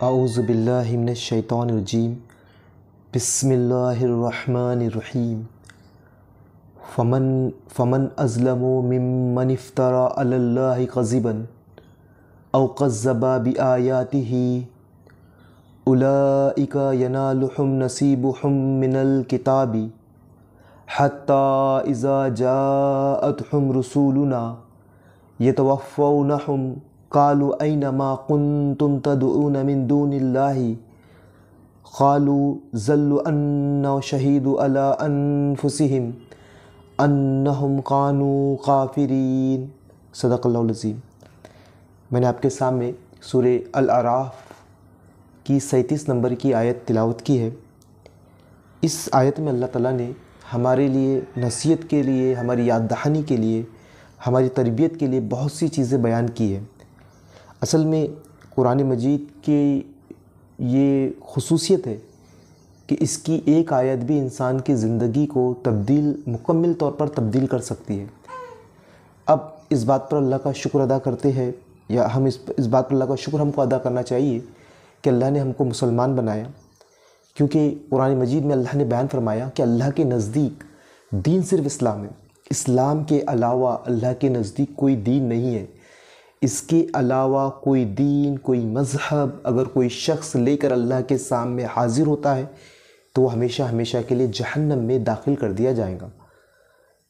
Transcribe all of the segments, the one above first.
اعوذ باللہ من الشیطان الرجیم بسم اللہ الرحمن الرحیم فمن ازلم ممن افترى علی اللہ کذبا او کذب بآیاتہ اولئک ینالہم نصیبہم من الکتاب حتی اذا جاءتہم رسولنا یتوفونہم قالوا أين ما كنتم تدعون من دون الله قالوا ضلوا عنا وشهدوا على أنفسهم أنهم كانوا كافرين صدق اللہ العظیم۔ میں نے آپ کے سامنے سورہ الاعراف کی 37 نمبر کی آیت تلاوت کی ہے۔ اس آیت میں اللہ تعالیٰ نے ہمارے لیے نصیحت کے لیے، ہماری یاد دہانی کے لیے، ہماری تربیت کے لیے بہت سی چیزیں بیان کی ہیں۔ اصل میں قرآن مجید کی یہ خصوصیت ہے کہ اس کی ایک آیت بھی انسان کی زندگی کو مکمل طور پر تبدیل کر سکتی ہے۔ اب اس بات پر اللہ کا شکر ادا کرتے ہیں، یا ہم اس بات پر اللہ کا شکر ہم کو ادا کرنا چاہیے کہ اللہ نے ہم کو مسلمان بنایا، کیونکہ قرآن مجید میں اللہ نے بیان فرمایا کہ اللہ کے نزدیک دین صرف اسلام ہے۔ اسلام کے علاوہ اللہ کے نزدیک کوئی دین نہیں ہے۔ اس کے علاوہ کوئی دین، کوئی مذہب اگر کوئی شخص لے کر اللہ کے سامنے حاضر ہوتا ہے تو وہ ہمیشہ ہمیشہ کے لیے جہنم میں داخل کر دیا جائے گا۔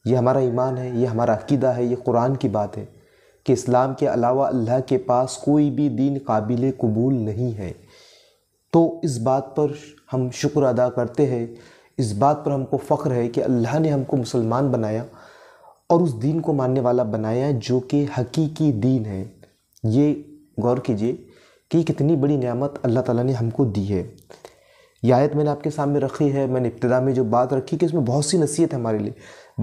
یہ ہمارا ایمان ہے، یہ ہمارا عقیدہ ہے، یہ قرآن کی بات ہے کہ اسلام کے علاوہ اللہ کے پاس کوئی بھی دین قابل قبول نہیں ہے۔ تو اس بات پر ہم شکر ادا کرتے ہیں، اس بات پر ہم کو فخر ہے کہ اللہ نے ہم کو مسلمان بنایا اور اس دین کو ماننے والا بنایا جو کہ حقیقی دین ہے۔ یہ غور کیجئے کہ کتنی بڑی نعمت اللہ تعالیٰ نے ہم کو دی ہے۔ یہ آیت میں نے آپ کے سامنے رکھی ہے، میں نے ابتدا میں جو بات رکھی کہ اس میں بہت سی نصیحت ہے ہمارے لیے،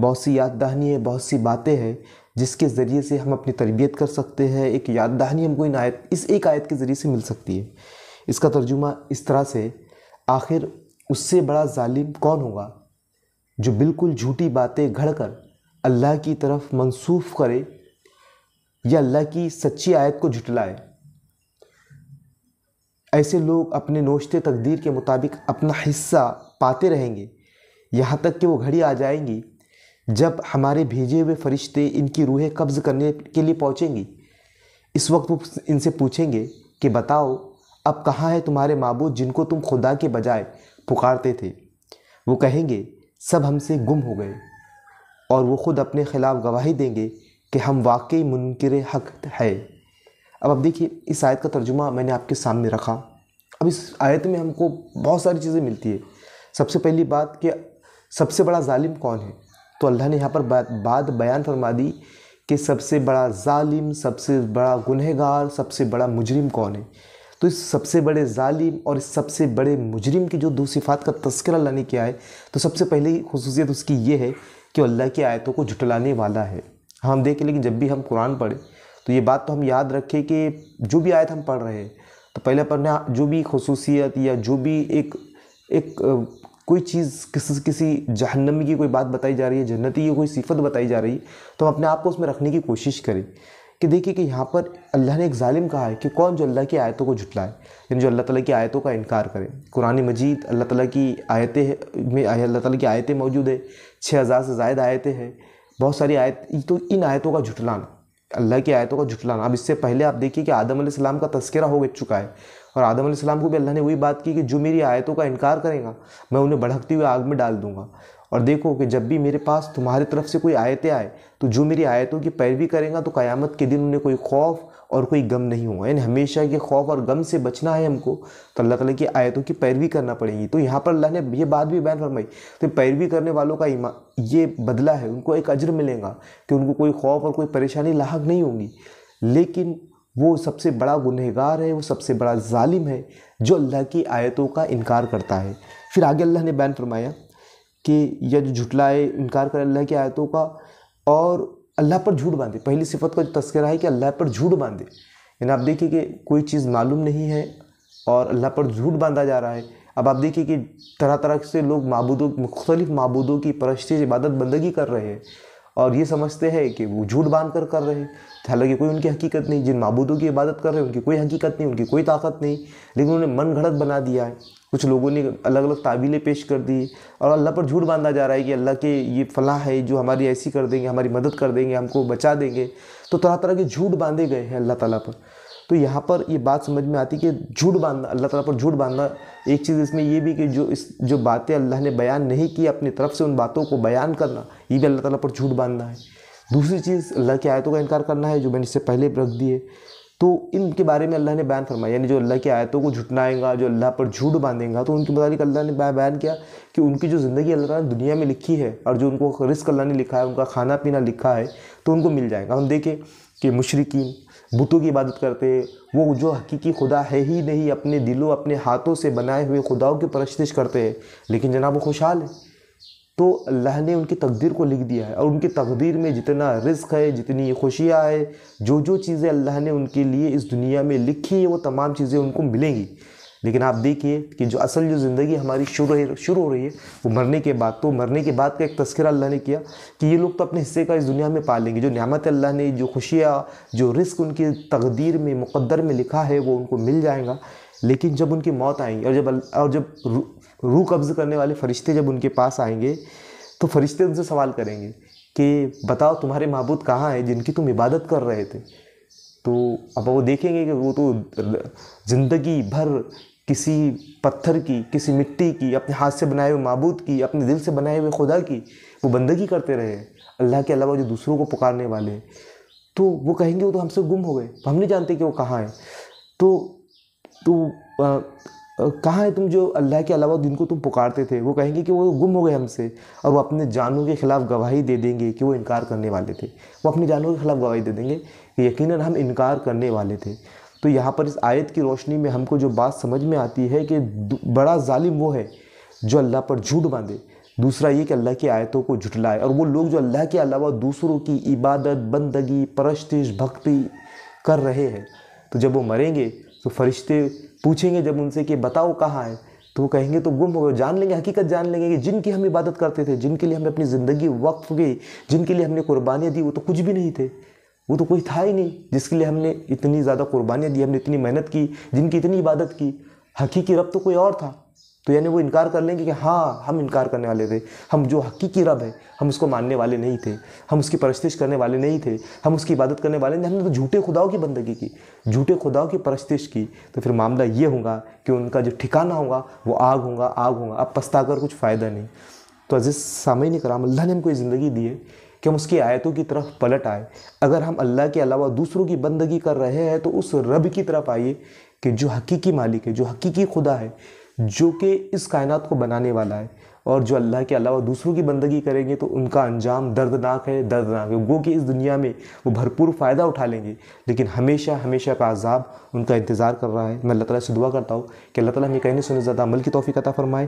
بہت سی یاد دہانی ہے، بہت سی باتیں ہیں جس کے ذریعے سے ہم اپنی تربیت کر سکتے ہیں۔ ایک یاد دہانی ہم کو اس ایک آیت کے ذریعے سے مل سکتی ہے۔ اس کا ترجمہ اس طرح سے، آخر اس سے بڑا ظالم کون ہوگا جو بالکل جھوٹی باتیں گھڑ کر اللہ کی طرف منسوب کرے یا اللہ کی سچی آیت کو جھٹلائے۔ ایسے لوگ اپنے نوشتے تقدیر کے مطابق اپنا حصہ پاتے رہیں گے یہاں تک کہ وہ گھڑی آ جائیں گی جب ہمارے بھیجے ہوئے فرشتے ان کی روحیں قبض کرنے کے لیے پہنچیں گی۔ اس وقت وہ ان سے پوچھیں گے کہ بتاؤ اب کہاں ہے تمہارے معبود جن کو تم خدا کے بجائے پکارتے تھے؟ وہ کہیں گے سب ہم سے گم ہو گئے، اور وہ خود اپنے خلاف گواہی دیں گے کہ ہم واقعی منکر حق ہے۔ اب دیکھیے اس آیت کا ترجمہ میں نے آپ کے سامنے رکھا۔ اب اس آیت میں ہم کو بہت ساری چیزیں ملتی ہے۔ سب سے پہلی بات کہ سب سے بڑا ظالم کون ہے، تو اللہ نے یہاں پر بات بیان فرما دی کہ سب سے بڑا ظالم، سب سے بڑا گنہگار، سب سے بڑا مجرم کون ہے۔ تو اس سب سے بڑے ظالم اور اس سب سے بڑے مجرم کی جو دو صفات کا تذکرہ اللہ نے کیا ہے، تو سب سے پہلی خصوصیت اس کی یہ ہے کہ اللہ کی آیتوں کو جھٹلانے والا ہے۔ ہم دیکھیں لیکن جب بھی ہم قرآن پڑھیں تو یہ بات تو ہم یاد رکھیں کہ جو بھی آیت ہم پڑھ رہے ہیں تو پہلے پڑھنا جو بھی خصوصیت یا جو بھی ایک کوئی چیز کسی جہنمی کی کوئی بات بتائی جا رہی ہے، جنتی کی کوئی صفت بتائی جا رہی ہے، تو ہم اپنے آپ کو اس میں رکھنے کی کوشش کریں کہ دیکھیں کہ یہاں پر اللہ نے ایک ظالم کہا ہے کہ کون جو اللہ کی آیتوں کو جھٹلائے، یعنی جو اللہ تعالیٰ کی آیتوں کا انکار کرے۔ قرآن مجید اللہ تعالیٰ کی آیتیں میں اللہ تعالیٰ کی آیتیں موجود ہے، 6000 سے زائد آیتیں ہیں، بہت ساری تو ان آیتوں کا جھٹلانا، اللہ کی آیتوں کا جھٹلانا۔ اب اس سے پہلے آپ دیکھیے کہ آدم علیہ السلام کا تذکرہ ہو چکا ہے، اور آدم علیہ السلام کو بھی اللہ نے وہی بات کی کہ جو میری آیتوں کا انکار کرے گا میں انہیں بھڑکتی ہوئی آگ میں ڈال دوں گا۔ اور دیکھو کہ جب بھی میرے پاس تمہاری طرف سے کوئی آیتیں آئے تو جو میری آیتوں کی پیروی کرے گا تو قیامت کے دن انہیں کوئی خوف اور کوئی غم نہیں ہوگا، یعنی ہمیشہ کے خوف اور غم سے بچنا ہے ہم کو، تو اللہ تعالیٰ کی آیتوں کی پیروی کرنا پڑے گی۔ تو یہاں پر اللہ نے یہ بات بھی بیان فرمائی، تو پیروی کرنے والوں کا یہ بدلہ ہے، ان کو ایک اجر ملے گا کہ ان کو کوئی خوف اور کوئی پریشانی لاحق نہیں ہوگی۔ لیکن وہ سب سے بڑا گنہگار ہے، وہ سب سے بڑا ظالم ہے جو اللہ کی آیتوں کا انکار کرتا ہے۔ پھر آگے اللہ نے بیان فرمایا کہ یہ جو جھٹلائے، انکار کرے اللہ کی آیتوں کا اور اللہ پر جھوٹ باندھے۔ پہلی صفت کا جو تذکرہ ہے کہ اللہ پر جھوٹ باندھے، یعنی آپ دیکھیں کہ کوئی چیز معلوم نہیں ہے اور اللہ پر جھوٹ باندھا جا رہا ہے۔ اب آپ دیکھیں کہ طرح طرح سے لوگ مختلف معبودوں کی پرستش، عبادت بندگی کر رہے ہیں، اور یہ سمجھتے ہیں کہ وہ جھوٹ باندھ کر رہے ہیں، حالانکہ کوئی ان کی حقیقت نہیں. جن معبودوں کی عبادت کر رہے ہیں ان کی کوئی حقیقت نہیں، ان کی کوئی طاقت نہیں، لیکن انہیں من گھڑت بنا دیا ہے. کچھ لوگوں نے الگ الگ تعویلیں پیش کر دی اور اللہ پر جھوٹ باندھا جا رہا ہے کہ اللہ کے یہ فلاں ہے جو ہماری ایسی کر دیں گے، ہماری مدد کر دیں گے، ہم کو بچا دیں گے. تو طرح طرح کے جھوٹ باندھے گئے ہیں اللہ تعالیٰ پر. تو یہاں پر یہ بات سمجھ میں آتی کہ جھوٹ باندھنا، اللہ تعالیٰ پر جھوٹ باندھنا. ایک چیز اس میں یہ بھی کہ جو باتیں اللہ نے بیان نہیں کی اپنی طرف سے ان باتوں کو بیان کرنا، یہ بھی اللہ تعالیٰ پر جھوٹ باندھنا ہے. دوسری چیز اللہ کی آیتوں کا انکار کرنا ہے، جو میں نے اس سے پہلے رکھ دی ہے. تو ان کے بارے میں اللہ نے بیان فرمایا، یعنی جو اللہ کی آیتوں کو جھٹلائے گا، جو اللہ پر جھوٹ باندھے گا، تو ان کے متعلق اللہ نے بیان کیا کہ ان کی جو زندگی اللہ تعالیٰ نے دنیا میں لکھی ہے اور جو ان کو رزق اللہ نے لکھا ہے، ان کا کھانا پینا لکھا ہے، تو ان کو مل جائے گا. ہم دیکھیں کہ مشرکین بتوں کی عبادت کرتے ہیں، وہ جو حقیقی خدا ہے ہی نہیں، اپنے دلوں اپنے ہاتھوں سے بنائے ہوئے خداؤں کی پرستش کرتے ہیں، لیکن جناب وہ خوشحال ہیں. تو اللہ نے ان کی تقدیر کو لکھ دیا ہے، اور ان کی تقدیر میں جتنا رزق ہے، جتنی خوشیاں ہے، جو چیزیں اللہ نے ان کے لیے اس دنیا میں لکھی ہے، وہ تمام چیزیں ان کو ملیں گی. لیکن آپ دیکھیے کہ جو زندگی ہماری شروع ہو رہی ہے وہ مرنے کے بعد. تو مرنے کے بعد کا ایک تذکرہ اللہ نے کیا کہ یہ لوگ تو اپنے حصے کا اس دنیا میں پا لیں گے. جو نعمت اللہ نے، جو خوشیاں، جو رزق ان کی تقدیر میں، مقدر میں لکھا ہے، وہ ان کو مل جائے گا. لیکن جب ان کی موت آئیں گی اور جب روح قبض کرنے والے فرشتے جب ان کے پاس آئیں گے، تو فرشتے ان سے سوال کریں گے کہ بتاؤ تمہارے معبود کہاں ہیں جن کی تم عبادت کر رہے تھے. تو اب وہ دیکھیں گے کہ وہ تو زندگی بھر کسی پتھر کی، کسی مٹی کی، اپنے ہاتھ سے بنائے ہوئے معبود کی، اپنے دل سے بنائے ہوئے خدا کی وہ بندگی کرتے رہے ہیں، اللہ کے علاوہ جو دوسروں کو پکارنے والے ہیں. تو وہ کہیں گے وہ تو ہم سے گم ہو گئے، ہم نہیں جانتے کہ وہ کہاں ہیں. تو کہاں ہے تم جو اللہ کے علاوہ جن کو تم پکارتے تھے؟ وہ کہیں گے کہ وہ گم ہو گئے ہم سے، اور وہ اپنے جانوں کے خلاف گواہی دے دیں گے کہ وہ انکار کرنے والے تھے. وہ اپنی جانوں کے خلاف گواہی دے دیں گے کہ یقیناً ہم انکار کرنے والے تھے. تو یہاں پر اس آیت کی روشنی میں ہم کو جو بات سمجھ میں آتی ہے کہ بڑا ظالم وہ ہے جو اللہ پر جھوٹ باندھے. دوسرا یہ کہ اللہ کی آیتوں کو جھٹلائے. اور وہ لوگ جو اللہ کے علاوہ دوسروں کی عبادت، بندگی، پرستش، بھکتی کر رہے ہیں، تو جب وہ مریں گے تو فرشتے پوچھیں گے جب ان سے کہ بتاؤ کہاں ہے، تو وہ کہیں گے تو گم ہو گئے. جان لیں گے، حقیقت جان لیں گے کہ جن کی ہم عبادت کرتے تھے، جن کے لیے ہم نے اپنی زندگی وقف کی، جن کے لیے ہم نے قربانیاں دی، وہ تو کچھ بھی نہیں تھے. وہ تو کوئی تھا ہی نہیں جس کے لیے ہم نے اتنی زیادہ قربانیاں دی، ہم نے اتنی محنت کی، جن کی اتنی عبادت کی. حقیقی رب تو کوئی اور تھا. تو یعنی وہ انکار کر لیں گے کہ ہاں ہم انکار کرنے والے تھے، ہم جو حقیقی رب ہے ہم اس کو ماننے والے نہیں تھے، ہم اس کی پرستش کرنے والے نہیں تھے، ہم اس کی عبادت کرنے والے نہیں، ہم نے تو جھوٹے خداؤں کی بندگی کی، جھوٹے خداؤں کی پرستش کی. تو پھر معاملہ یہ ہوگا کہ ان کا جو ٹھکانہ ہوگا وہ آگ ہوگا. اب پچھتا کر کچھ فائدہ نہیں. تو عزیز سامعین کرام، اللہ نے ہم کو یہ زندگی دی ہے کہ ہم اس کی آیتوں کی طرف پلٹ آئے. اگر ہم اللہ کے علاوہ دوسروں کی بندگی کر رہے ہیں تو اس رب کی طرف آئیے کہ جو حقیقی مالک ہے، جو حقیقی خدا ہے، جو کہ اس کائنات کو بنانے والا ہے. اور جو اللہ کے علاوہ دوسروں کی بندگی کریں گے تو ان کا انجام دردناک ہے. گو کہ اس دنیا میں وہ بھرپور فائدہ اٹھا لیں گے، لیکن ہمیشہ کا عذاب ان کا انتظار کر رہا ہے. میں اللہ تعالیٰ سے دعا کرتا ہوں کہ اللہ تعالیٰ ہمیں کہنے سننے زیادہ عمل کی توفیق عطا فرمائے.